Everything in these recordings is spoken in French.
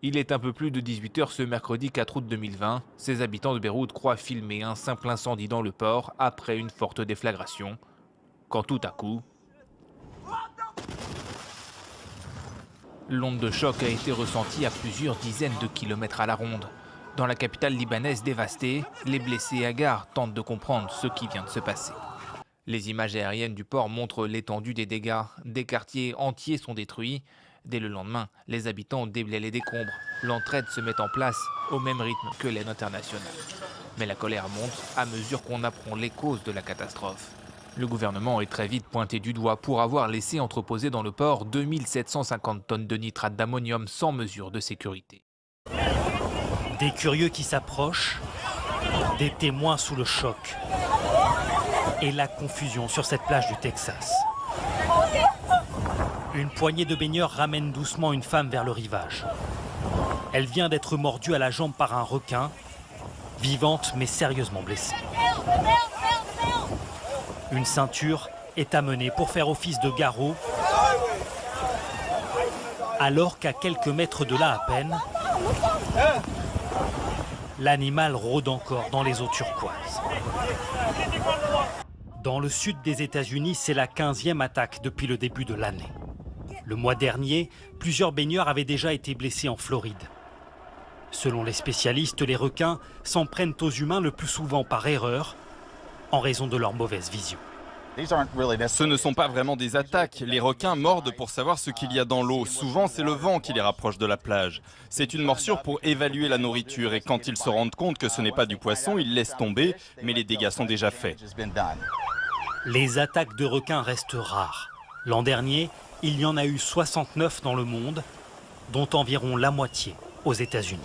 Il est un peu plus de 18 h ce mercredi 4 août 2020. Ces habitants de Beyrouth croient filmer un simple incendie dans le port après une forte déflagration. Quand tout à coup, l'onde de choc a été ressentie à plusieurs dizaines de kilomètres à la ronde. Dans la capitale libanaise dévastée, les blessés hagards tentent de comprendre ce qui vient de se passer. Les images aériennes du port montrent l'étendue des dégâts. Des quartiers entiers sont détruits. Dès le lendemain, les habitants déblaient les décombres. L'entraide se met en place au même rythme que l'aide internationale. Mais la colère monte à mesure qu'on apprend les causes de la catastrophe. Le gouvernement est très vite pointé du doigt pour avoir laissé entreposer dans le port 2750 tonnes de nitrate d'ammonium sans mesure de sécurité. Des curieux qui s'approchent, des témoins sous le choc et la confusion sur cette plage du Texas. Une poignée de baigneurs ramène doucement une femme vers le rivage. Elle vient d'être mordue à la jambe par un requin, vivante mais sérieusement blessée. Une ceinture est amenée pour faire office de garrot, alors qu'à quelques mètres de là à peine, l'animal rôde encore dans les eaux turquoises. Dans le sud des États-Unis, c'est la 15e attaque depuis le début de l'année. Le mois dernier, plusieurs baigneurs avaient déjà été blessés en Floride. Selon les spécialistes, les requins s'en prennent aux humains le plus souvent par erreur, en raison de leur mauvaise vision. Ce ne sont pas vraiment des attaques. Les requins mordent pour savoir ce qu'il y a dans l'eau. Souvent, c'est le vent qui les rapproche de la plage. C'est une morsure pour évaluer la nourriture et quand ils se rendent compte que ce n'est pas du poisson, ils laissent tomber, mais les dégâts sont déjà faits. Les attaques de requins restent rares. L'an dernier, il y en a eu 69 dans le monde, dont environ la moitié aux États-Unis.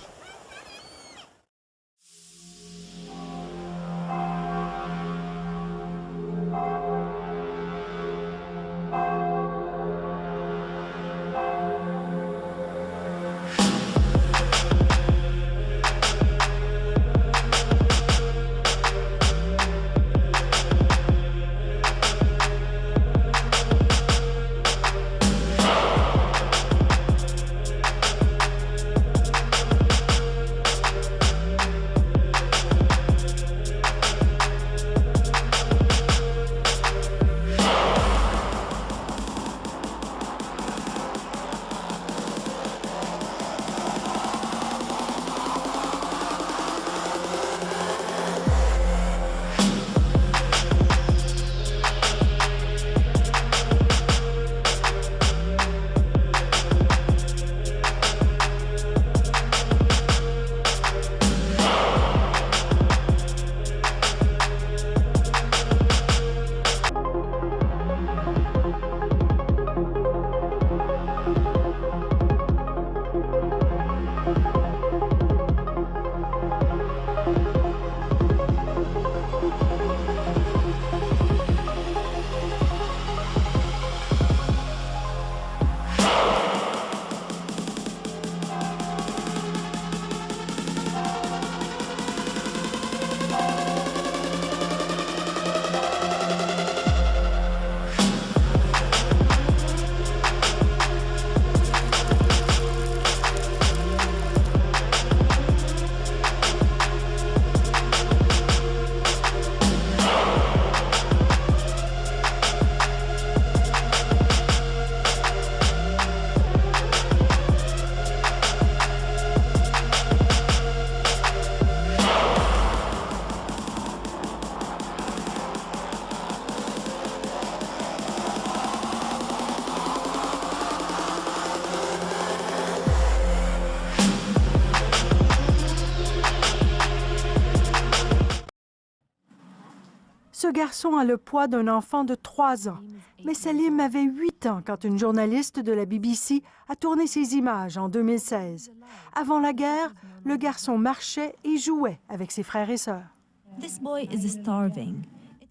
Ce garçon a le poids d'un enfant de 3 ans. Mais Salim avait 8 ans quand une journaliste de la BBC a tourné ces images en 2016. Avant la guerre, le garçon marchait et jouait avec ses frères et sœurs.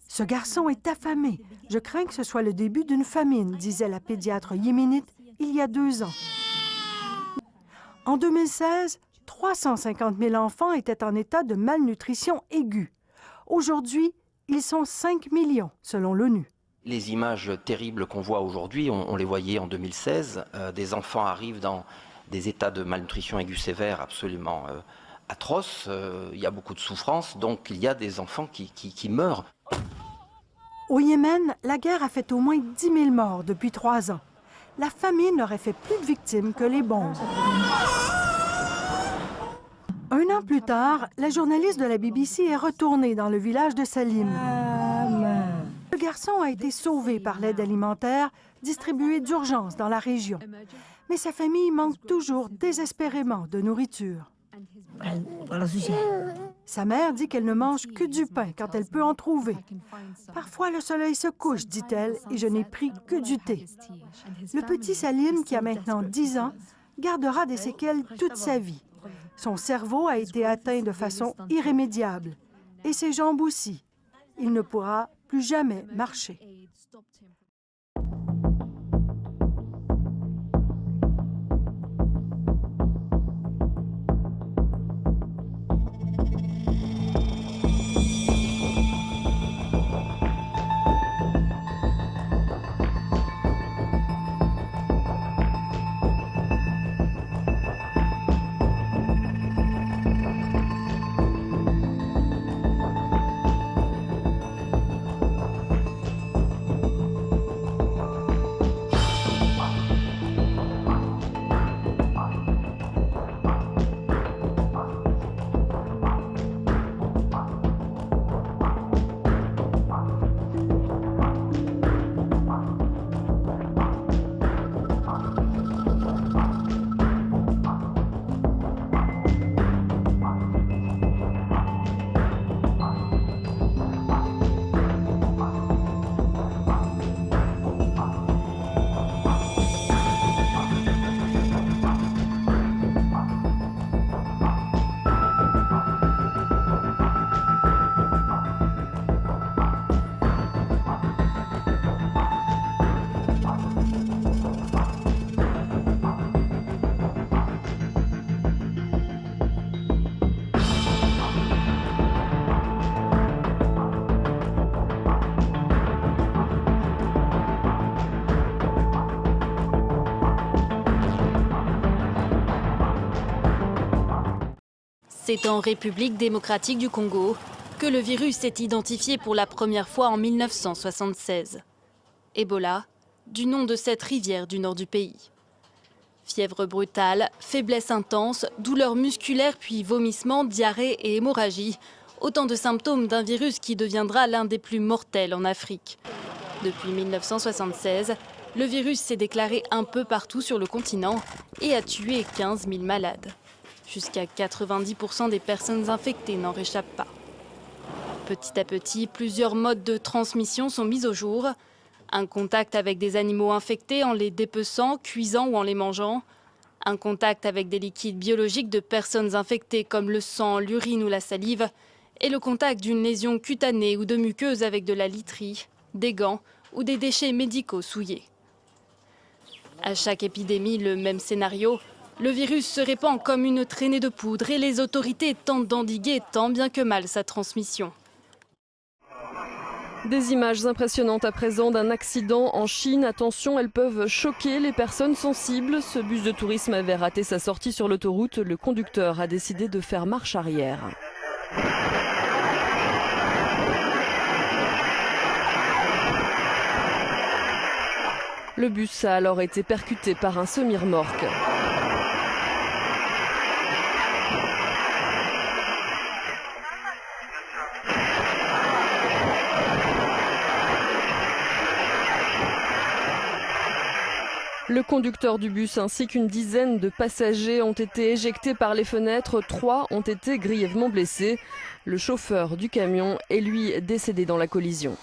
Ce garçon est affamé. Je crains que ce soit le début d'une famine, disait la pédiatre yéménite il y a 2 ans. En 2016, 350 000 enfants étaient en état de malnutrition aiguë. Aujourd'hui, ils sont 5 millions, selon l'ONU. Les images terribles qu'on voit aujourd'hui, on les voyait en 2016. Des enfants arrivent dans des états de malnutrition aiguë sévère absolument atroces. Il y a beaucoup de souffrance, donc il y a des enfants qui meurent. Au Yémen, la guerre a fait au moins 10 000 morts depuis 3 ans. La famine aurait fait plus de victimes que les bombes. Un an plus tard, la journaliste de la BBC est retournée dans le village de Salim. Le garçon a été sauvé par l'aide alimentaire distribuée d'urgence dans la région. Mais sa famille manque toujours désespérément de nourriture. Sa mère dit qu'elle ne mange que du pain quand elle peut en trouver. Parfois, le soleil se couche, dit-elle, et je n'ai pris que du thé. Le petit Salim, qui a maintenant 10 ans, gardera des séquelles toute sa vie. Son cerveau a été atteint de façon irrémédiable, et ses jambes aussi. Il ne pourra plus jamais marcher. C'est en République démocratique du Congo que le virus s'est identifié pour la première fois en 1976. Ebola, du nom de cette rivière du nord du pays. Fièvre brutale, faiblesse intense, douleurs musculaires puis vomissements, diarrhée et hémorragie. Autant de symptômes d'un virus qui deviendra l'un des plus mortels en Afrique. Depuis 1976, le virus s'est déclaré un peu partout sur le continent et a tué 15 000 malades. Jusqu'à 90% des personnes infectées n'en réchappent pas. Petit à petit, plusieurs modes de transmission sont mis au jour. Un contact avec des animaux infectés en les dépeçant, cuisant ou en les mangeant. Un contact avec des liquides biologiques de personnes infectées comme le sang, l'urine ou la salive. Et le contact d'une lésion cutanée ou de muqueuse avec de la literie, des gants ou des déchets médicaux souillés. À chaque épidémie, le même scénario. Le virus se répand comme une traînée de poudre et les autorités tentent d'endiguer tant bien que mal sa transmission. Des images impressionnantes à présent d'un accident en Chine. Attention, elles peuvent choquer les personnes sensibles. Ce bus de tourisme avait raté sa sortie sur l'autoroute. Le conducteur a décidé de faire marche arrière. Le bus a alors été percuté par un semi-remorque. Le conducteur du bus ainsi qu'une dizaine de passagers ont été éjectés par les fenêtres. 3 ont été grièvement blessés. Le chauffeur du camion est lui décédé dans la collision.